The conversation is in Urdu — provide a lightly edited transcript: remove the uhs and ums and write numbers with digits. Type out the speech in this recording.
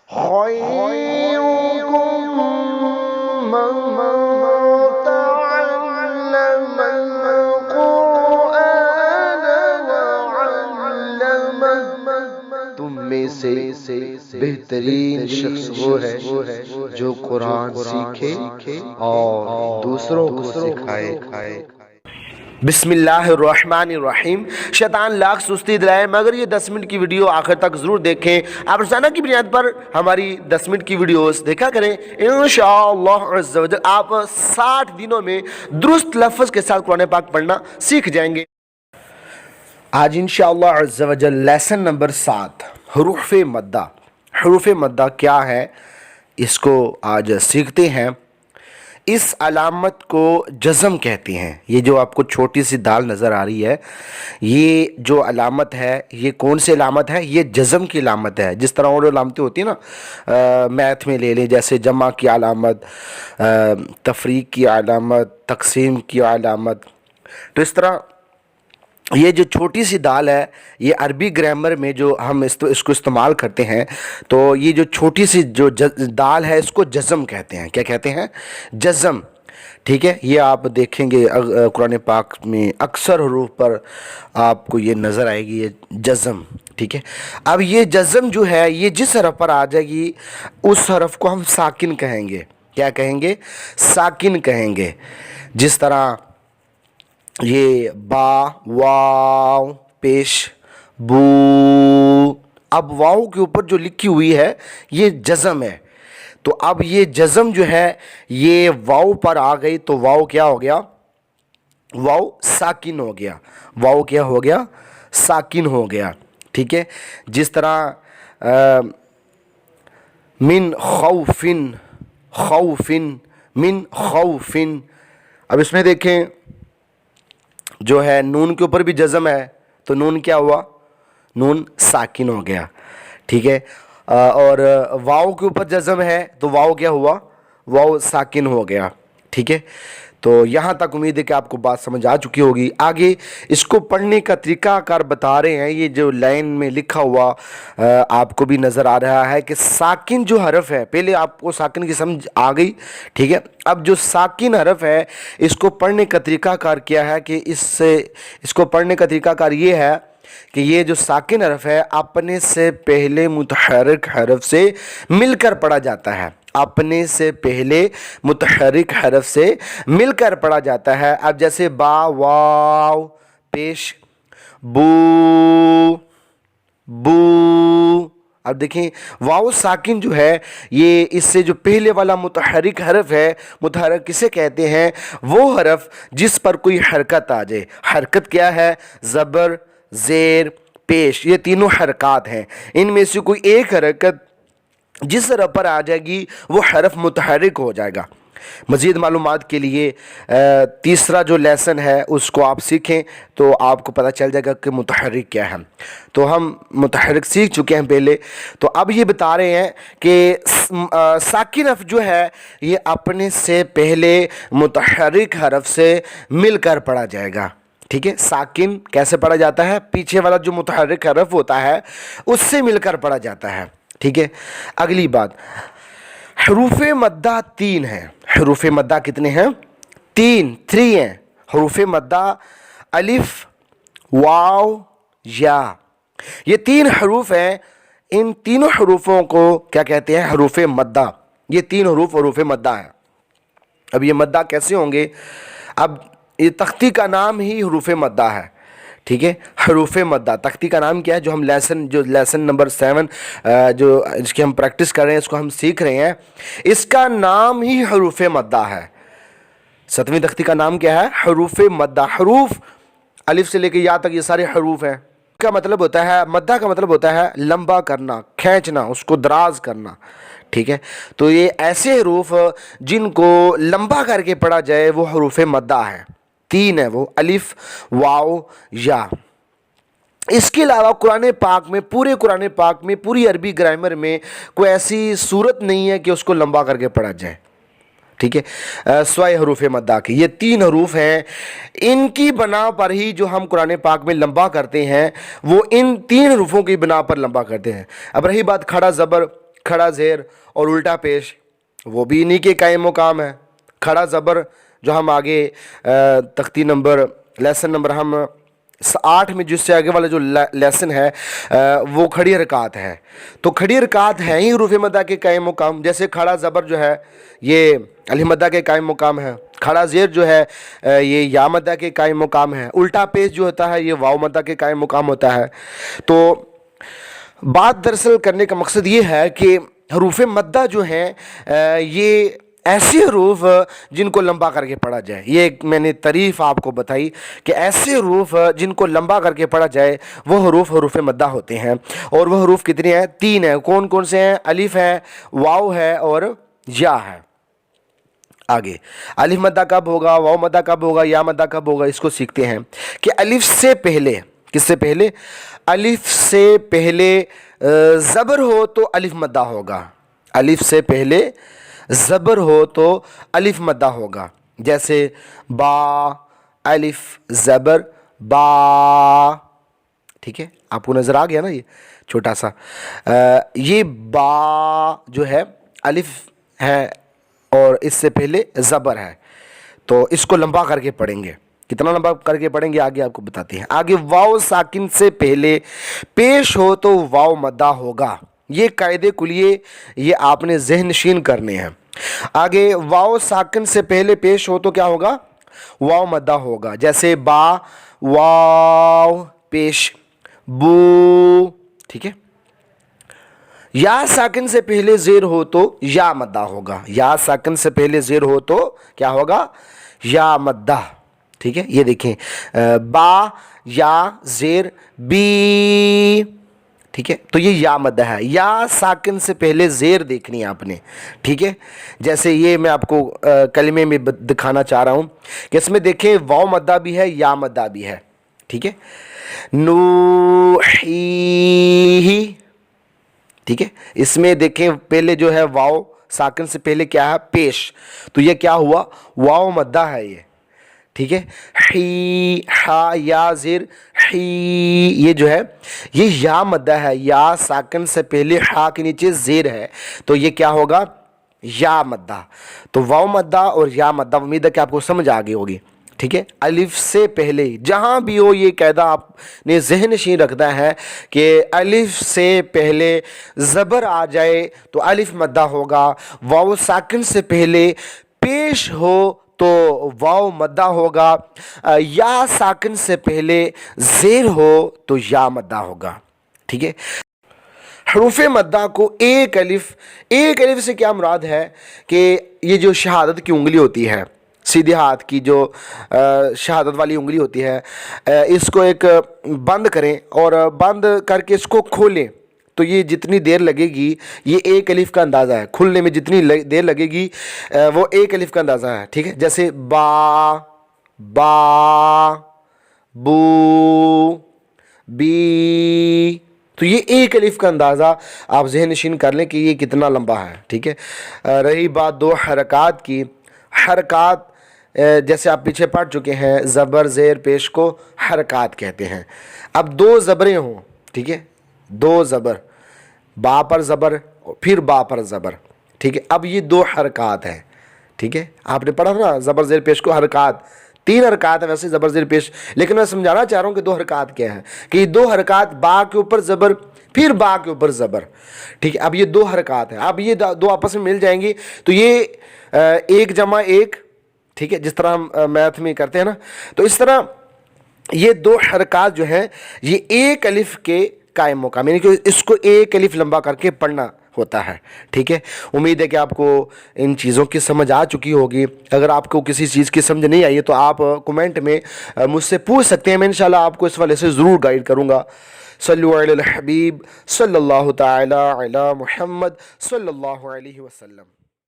خيركم من تعلم القرآن وعلمه، تم میں سے بہترین شخص وہ ہے جو قرآن سیکھے اور دوسروں کو سکھائے۔ بسم اللہ الرحمن الرحیم۔ شیطان لاکھ سستی دلائے مگر یہ 10 منٹ کی ویڈیو آخر تک ضرور دیکھیں۔ آپ روزانہ کی بنیاد پر ہماری 10 منٹ کی ویڈیوز دیکھا کریں، انشاءاللہ عز و جل آپ 60 دنوں میں درست لفظ کے ساتھ قرآن پاک پڑھنا سیکھ جائیں گے۔ آج انشاءاللہ عز و جل لیسن نمبر 7 حروف مدہ۔ حروف مدہ کیا ہے اس کو آج سیکھتے ہیں۔ اس علامت کو جزم کہتے ہیں۔ یہ جو آپ کو چھوٹی سی دال نظر آ رہی ہے، یہ جو علامت ہے یہ کون سی علامت ہے؟ یہ جزم کی علامت ہے۔ جس طرح اور علامتیں ہوتی ہیں نا، میتھ میں لے لیں، جیسے جمع کی علامت، تفریق کی علامت، تقسیم کی علامت، تو اس طرح یہ جو چھوٹی سی دال ہے یہ عربی گرامر میں جو ہم اس کو استعمال کرتے ہیں، تو یہ جو چھوٹی سی جو دال ہے اس کو جزم کہتے ہیں۔ کیا کہتے ہیں؟ جزم۔ ٹھیک ہے، یہ آپ دیکھیں گے قرآن پاک میں اکثر حروف پر آپ کو یہ نظر آئے گی، یہ جزم۔ ٹھیک ہے، اب یہ جزم جو ہے یہ جس حرف پر آ جائے گی اس حرف کو ہم ساکن کہیں گے۔ کیا کہیں گے؟ ساکن کہیں گے۔ جس طرح یہ با، واو پیش، بو، اب واو کے اوپر جو لکھی ہوئی ہے یہ جزم ہے، تو اب یہ جزم جو ہے یہ واو پر آ گئی تو واو کیا ہو گیا؟ واو ساکن ہو گیا۔ واو کیا ہو گیا؟ ساکن ہو گیا۔ ٹھیک ہے، جس طرح من خوفن، خوفن، من خوفن، اب اس میں دیکھیں جو ہے نون کے اوپر بھی جزم ہے تو نون کیا ہوا؟ نون ساکن ہو گیا۔ ٹھیک ہے، اور واو کے اوپر جزم ہے تو واو کیا ہوا؟ واو ساکن ہو گیا۔ ٹھیک ہے، تو یہاں تک امید ہے کہ آپ کو بات سمجھ آ چکی ہوگی۔ آگے اس کو پڑھنے کا طریقہ کار بتا رہے ہیں۔ یہ جو لائن میں لکھا ہوا آپ کو بھی نظر آ رہا ہے کہ ساکن جو حرف ہے، پہلے آپ کو ساکن کی سمجھ آ گئی۔ ٹھیک ہے، اب جو ساکن حرف ہے اس کو پڑھنے کا طریقہ کار کیا ہے کہ اس کو پڑھنے کا طریقہ کار یہ ہے کہ یہ جو ساکن حرف ہے اپنے سے پہلے متحرک حرف سے مل کر پڑھا جاتا ہے۔ اپنے سے پہلے متحرک حرف سے مل کر پڑھا جاتا ہے۔ اب جیسے با، واو پیش، بو، بو، اب دیکھیں واو ساکن جو ہے یہ اس سے جو پہلے والا متحرک حرف ہے، متحرک کسے کہتے ہیں؟ وہ حرف جس پر کوئی حرکت آ جائے۔ حرکت کیا ہے؟ زبر، زیر، پیش، یہ تینوں حرکات ہیں۔ ان میں سے کوئی ایک حرکت جس حرف پر آ جائے گی وہ حرف متحرک ہو جائے گا۔ مزید معلومات کے لیے تیسرا جو لیسن ہے اس کو آپ سیکھیں تو آپ کو پتہ چل جائے گا کہ متحرک کیا ہے۔ تو ہم متحرک سیکھ چکے ہیں پہلے، تو اب یہ بتا رہے ہیں کہ ساکن حرف جو ہے یہ اپنے سے پہلے متحرک حرف سے مل کر پڑھا جائے گا۔ ٹھیک ہے، ساکن کیسے پڑھا جاتا ہے؟ پیچھے والا جو متحرک حرف ہوتا ہے اس سے مل کر پڑھا جاتا ہے۔ ٹھیک ہے، اگلی بات، حروف مدہ 3 ہیں۔ حروف مدہ کتنے ہیں؟ 3 ہیں۔ حروف مدہ الف، واو، یا، یہ 3 حروف ہیں۔ ان تینوں حروفوں کو کیا کہتے ہیں؟ حروف مدہ۔ یہ 3 حروف حروف مدہ ہیں۔ اب یہ مدہ کیسے ہوں گے؟ اب یہ تختی کا نام ہی حروف مدہ ہے۔ ٹھیک ہے، حروف مدہ تختی کا نام کیا ہے؟ جو ہم لیسن نمبر 7 جو اس کی ہم پریکٹس کر رہے ہیں، اس کو ہم سیکھ رہے ہیں، اس کا نام ہی حروف مدہ ہے۔ 7ویں تختی کا نام کیا ہے؟ حروف مدہ۔ حروف الف سے لے کے یا تک یہ سارے حروف ہیں۔ کا مطلب ہوتا ہے، مدہ کا مطلب ہوتا ہے لمبا کرنا، کھینچنا، اس کو دراز کرنا۔ ٹھیک ہے، تو یہ ایسے حروف جن کو لمبا کر کے پڑھا جائے وہ حروف مدہ ہے۔ 3 ہے وہ، الف، واو، یا۔ اس کے علاوہ قرآن پاک میں، پورے قرآن پاک میں، پوری عربی گرامر میں کوئی ایسی صورت نہیں ہے کہ اس کو لمبا کر کے پڑھا جائے۔ ٹھیک ہے، سوائے حروف مدہ کے یہ 3 حروف ہیں۔ ان کی بنا پر ہی جو ہم قرآن پاک میں لمبا کرتے ہیں وہ ان 3 حروفوں کی بنا پر لمبا کرتے ہیں۔ اب رہی بات کھڑا زبر، کھڑا زیر اور الٹا پیش وہ بھی انہی کے قائم مقام ہے. کھڑا زبر جو ہم آگے تختی نمبر لیسن نمبر ہم 8 میں جس سے آگے والا جو لیسن ہے وہ کھڑی حرکات ہے. تو کھڑی حرکات ہیں ہی حروف مدہ کے قائم مقام. جیسے کھڑا زبر جو ہے یہ الف مدہ کے قائم مقام ہے. کھڑا زیر جو ہے یہ یا مدہ کے قائم مقام ہے. الٹا پیش جو ہوتا ہے یہ واو مدہ کے قائم مقام ہوتا ہے. تو بات دراصل کرنے کا مقصد یہ ہے کہ حروف مدہ جو ہیں یہ ایسے حروف جن کو لمبا کر کے پڑھا جائے. یہ ایک میں نے تعریف آپ کو بتائی کہ ایسے حروف جن کو لمبا کر کے پڑھا جائے وہ حروف مدہ ہوتے ہیں. اور وہ حروف کتنے ہیں؟ 3 ہیں. کون کون سے ہیں؟ الف ہے، واو ہے اور یا ہے. آگے الف مدہ کب ہوگا، واو مدہ کب ہوگا، یا مدہ کب ہوگا، اس کو سیکھتے ہیں. کہ الف سے پہلے، کس سے پہلے؟ الف سے پہلے زبر ہو تو الف مدہ ہوگا. الف سے پہلے زبر ہو تو الف مدہ ہوگا. جیسے با، الف زبر با. ٹھیک ہے، آپ کو نظر آ گیا نا یہ چھوٹا سا. یہ با جو ہے الف ہے اور اس سے پہلے زبر ہے. تو اس کو لمبا کر کے پڑھیں گے. کتنا لمبا کر کے پڑھیں گے آگے آپ کو بتاتے ہیں. آگے واو ساکن سے پہلے پیش ہو تو واو مدہ ہوگا. یہ قاعدے کلیے یہ آپ نے ذہن نشین کرنے ہیں. آگے واو ساکن سے پہلے پیش ہو تو کیا ہوگا؟ واو مدہ ہوگا. جیسے با، واو پیش بو. ٹھیک ہے. یا ساکن سے پہلے زیر ہو تو یا مدہ ہوگا. یا ساکن سے پہلے زیر ہو تو کیا ہوگا؟ یا مدہ. ٹھیک ہے، یہ دیکھیں با یا زیر بی. ٹھیک ہے، تو یہ یا مدہ ہے. یا ساکن سے پہلے زیر دیکھنی ہے آپ نے. ٹھیک ہے، جیسے یہ میں آپ کو کلمے میں دکھانا چاہ رہا ہوں کہ اس میں دیکھیں واو مدہ بھی ہے، یا مدہ بھی ہے. ٹھیک ہے، نوحی. ٹھیک ہے، اس میں دیکھیں پہلے جو ہے واو ساکن سے پہلے کیا ہے؟ پیش. تو یہ کیا ہوا؟ واو مدہ ہے یہ. ٹھیک ہے، حی، ہا یا زیر حی. یہ جو ہے یہ یا مدہ ہے. یا ساکن سے پہلے ہا کے نیچے زیر ہے تو یہ کیا ہوگا؟ یا مدہ. تو واو مدہ اور یا مدہ امید ہے کہ آپ کو سمجھ آ گئی ہوگی. ٹھیک ہے، الف سے پہلے جہاں بھی ہو یہ قاعدہ آپ نے ذہن نشین رکھنا ہے کہ الف سے پہلے زبر آ جائے تو الف مدہ ہوگا. واو ساکن سے پہلے پیش ہو تو واو مدہ ہوگا. یا ساکن سے پہلے زیر ہو تو یا مدہ ہوگا. ٹھیک ہے، حروف مدہ کو ایک الف سے کیا مراد ہے کہ یہ جو شہادت کی انگلی ہوتی ہے، سیدھے ہاتھ کی جو شہادت والی انگلی ہوتی ہے، اس کو ایک بند کریں اور بند کر کے اس کو کھولیں تو یہ جتنی دیر لگے گی یہ ایک الف کا اندازہ ہے. کھلنے میں جتنی دیر لگے گی وہ ایک الف کا اندازہ ہے. ٹھیک ہے، جیسے با، با، بو، بی. تو یہ ایک الف کا اندازہ آپ ذہن نشین کر لیں کہ یہ کتنا لمبا ہے. ٹھیک ہے، رہی بات دو حرکات کی. حرکات جیسے آپ پیچھے پڑھ چکے ہیں زبر زیر پیش کو حرکات کہتے ہیں. اب 2 زبریں ہوں. ٹھیک ہے، 2 زبر، با پر زبر پھر با پر زبر. ٹھیک ہے، اب یہ 2 حرکات ہیں. ٹھیک ہے، آپ نے پڑھا نا زبر زیر پیش کو حرکات. 3 حرکات ہیں ویسے زبر زیر پیش، لیکن میں سمجھانا چاہ رہا ہوں کہ 2 حرکات کیا ہیں. کہ یہ 2 حرکات با کے اوپر زبر پھر با کے اوپر زبر. ٹھیک ہے، اب یہ 2 حرکات ہیں. اب یہ 2 آپس میں مل جائیں گی تو یہ 1 جمع 1. ٹھیک ہے، جس طرح ہم میتھ میں کرتے ہیں نا، تو اس طرح یہ 2 حرکات جو ہیں یہ ایک الف کے قائم مقام، یعنی کہ اس کو ایک الف لمبا کر کے پڑھنا ہوتا ہے. ٹھیک ہے، امید ہے کہ آپ کو ان چیزوں کی سمجھ آ چکی ہوگی. اگر آپ کو کسی چیز کی سمجھ نہیں آئی ہے تو آپ کومنٹ میں مجھ سے پوچھ سکتے ہیں. میں انشاءاللہ آپ کو اس والے سے ضرور گائیڈ کروں گا. صلو علی الحبیب صلی اللہ تعالی علی محمد صلی اللہ علیہ وسلم.